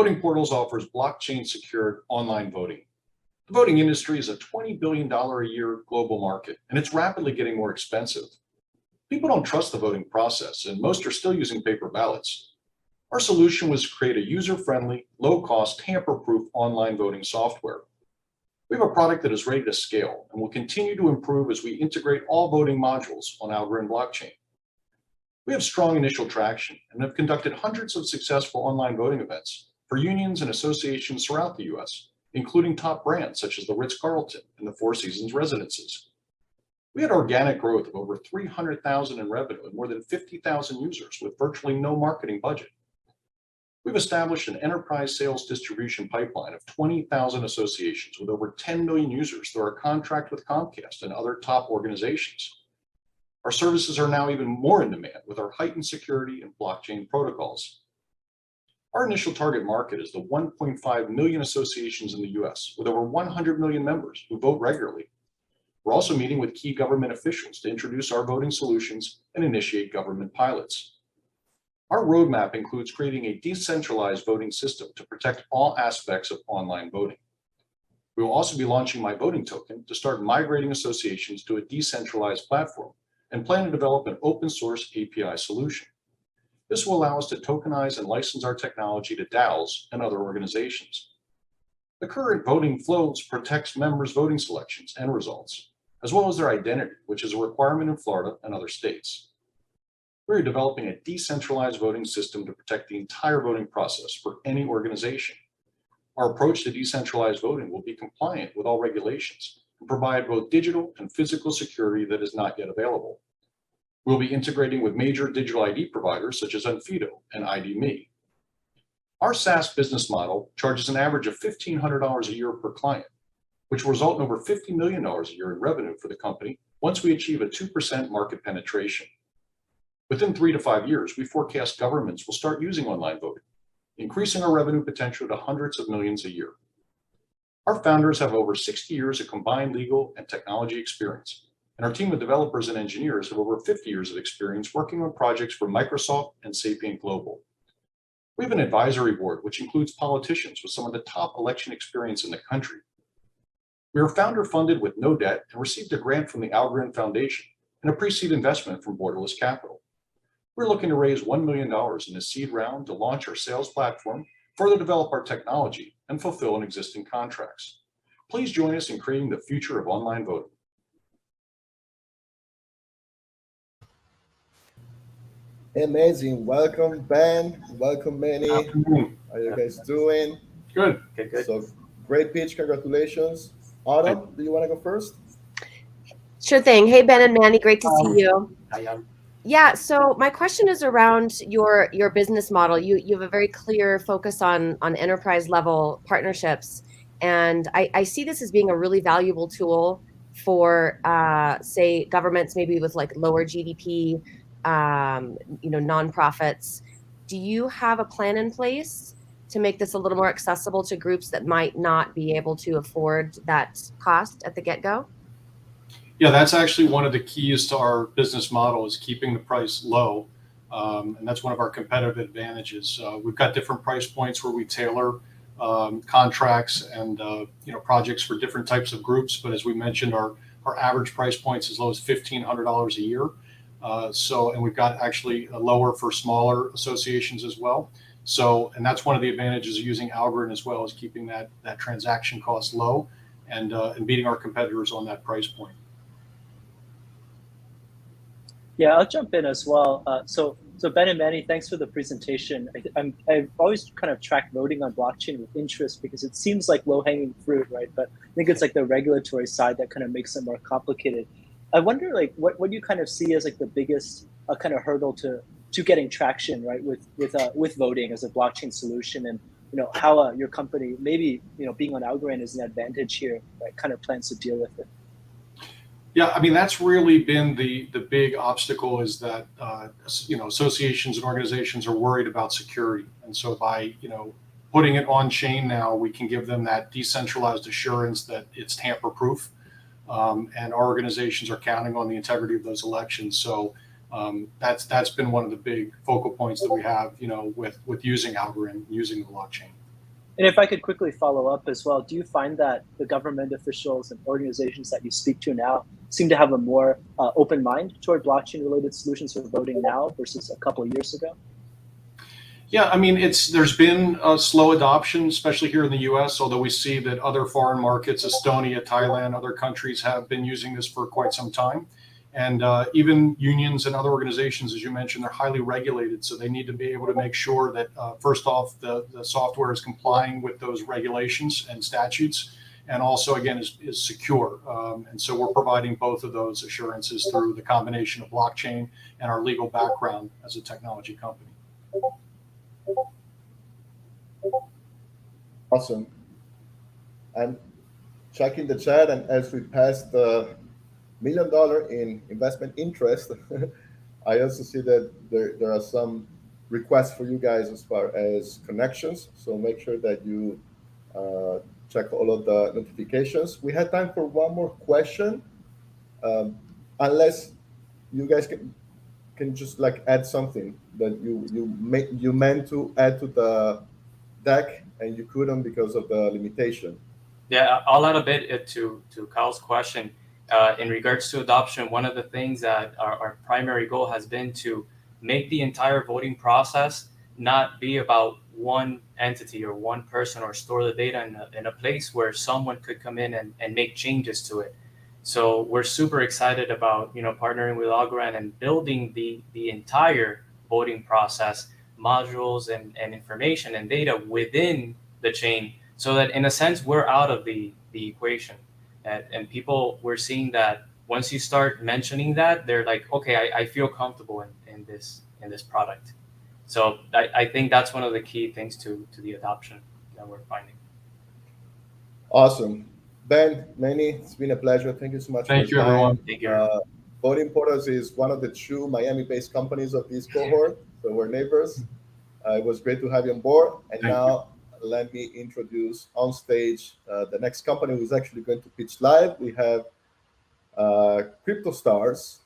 Voting Portals offers blockchain-secured online voting. The voting industry is a $20 billion a year global market, and it's rapidly getting more expensive. People don't trust the voting process, and most are still using paper ballots. Our solution was to create a user-friendly, low-cost, tamper-proof online voting software. We have a product that is ready to scale and will continue to improve as we integrate all voting modules on Algorand blockchain. We have strong initial traction and have conducted hundreds of successful online voting events for unions and associations throughout the US, including top brands such as the Ritz-Carlton and the Four Seasons Residences. We had organic growth of over 300,000 in revenue and more than 50,000 users with virtually no marketing budget. We've established an enterprise sales distribution pipeline of 20,000 associations with over 10 million users through our contract with Comcast and other top organizations. Our services are now even more in demand with our heightened security and blockchain protocols. Our initial target market is the 1.5 million associations in the US with over 100 million members who vote regularly. We're also meeting with key government officials to introduce our voting solutions and initiate government pilots. Our roadmap includes creating a decentralized voting system to protect all aspects of online voting. We will also be launching My Voting Token to start migrating associations to a decentralized platform and plan to develop an open source API solution. This will allow us to tokenize and license our technology to DAOs and other organizations. The current voting flows protects members' voting selections and results, as well as their identity, which is a requirement in Florida and other states. We are developing a decentralized voting system to protect the entire voting process for any organization. Our approach to decentralized voting will be compliant with all regulations and provide both digital and physical security that is not yet available. We'll be integrating with major digital ID providers such as Onfido and ID.me. Our SaaS business model charges an average of $1,500 a year per client, which will result in over $50 million a year in revenue for the company once we achieve a 2% market penetration. Within 3 to 5 years, we forecast governments will start using online voting, increasing our revenue potential to hundreds of millions a year. Our founders have over 60 years of combined legal and technology experience, and our team of developers and engineers have over 50 years of experience working on projects for Microsoft and Sapient Global. We have an advisory board, which includes politicians with some of the top election experience in the country. We are founder funded with no debt and received a grant from the Algorand Foundation and a pre-seed investment from Borderless Capital. We're looking to raise $1 million in a seed round to launch our sales platform, further develop our technology, and fulfill on existing contracts. Please join us in creating the future of online voting. Amazing. Welcome, Ben. Welcome, Manny. How are you guys doing? Good. Okay, good. So great pitch. Congratulations. Autumn, do you want to go first? Sure thing. Hey, Ben and Manny. Great to see you. Hi. Yeah, so my question is around your business model. You have a very clear focus on enterprise level partnerships, and I see this as being a really valuable tool for say governments maybe with like lower GDP, nonprofits. Do you have a plan in place to make this a little more accessible to groups that might not be able to afford that cost at the get-go? Yeah, that's actually one of the keys to our business model is keeping the price low. And that's one of our competitive advantages. We've got different price points where we tailor contracts and projects for different types of groups. But as we mentioned, our average price points as low as $1,500 a year. And we've got actually a lower for smaller associations as well. And that's one of the advantages of using Algorand as well, is keeping that transaction cost low and beating our competitors on that price point. Yeah, I'll jump in as well. So Ben and Manny, thanks for the presentation. I've always kind of tracked voting on blockchain with interest because it seems like low-hanging fruit, right? But I think it's like the regulatory side that kind of makes it more complicated. I wonder, like, what do you kind of see as like the biggest kind of hurdle to getting traction, right, with voting as a blockchain solution, and how your company maybe being on Algorand is an advantage here, right? Kind of plans to deal with it. Yeah, I mean, that's really been the big obstacle, is that associations and organizations are worried about security, and so by putting it on chain now, we can give them that decentralized assurance that it's tamper-proof, and our organizations are counting on the integrity of those elections. So that's been one of the big focal points that we have, with using Algorand, using the blockchain. And if I could quickly follow up as well, do you find that the government officials and organizations that you speak to now seem to have a more open mind toward blockchain-related solutions for voting now versus a couple of years ago? Yeah, I mean, there's been a slow adoption, especially here in the US, although we see that other foreign markets, Estonia, Thailand, other countries have been using this for quite some time. And even unions and other organizations, as you mentioned, they're highly regulated. So they need to be able to make sure that, first off, the software is complying with those regulations and statutes, and also, again, is secure. And so we're providing both of those assurances through the combination of blockchain and our legal background as a technology company. Awesome. I'm checking the chat, and as we pass the $1 million in investment interest, I also see that there are some requests for you guys as far as connections. So make sure that you check all of the notifications. We had time for one more question, unless you guys can just like add something that you meant to add to the deck and you couldn't because of the limitation. Yeah, I'll add a bit to Kyle's question. In regards to adoption, one of the things that our primary goal has been to make the entire voting process not be about one entity or one person, or store the data in a place where someone could come in and make changes to it. So we're super excited about partnering with Algorand and building the entire voting process, modules and information and data within the chain, so that in a sense we're out of the equation. And people, we're seeing that once you start mentioning that, they're like, okay, I feel comfortable in this product. So I think that's one of the key things to the adoption that we're finding. Awesome. Ben, Manny, it's been a pleasure. Thank you so much. Thank you, everyone. Thank you. Voting Portals is one of the two Miami-based companies of this cohort, so we're neighbors. It was great to have you on board. And now let me introduce on stage the next company who's actually going to pitch live. We have Crypto Stars.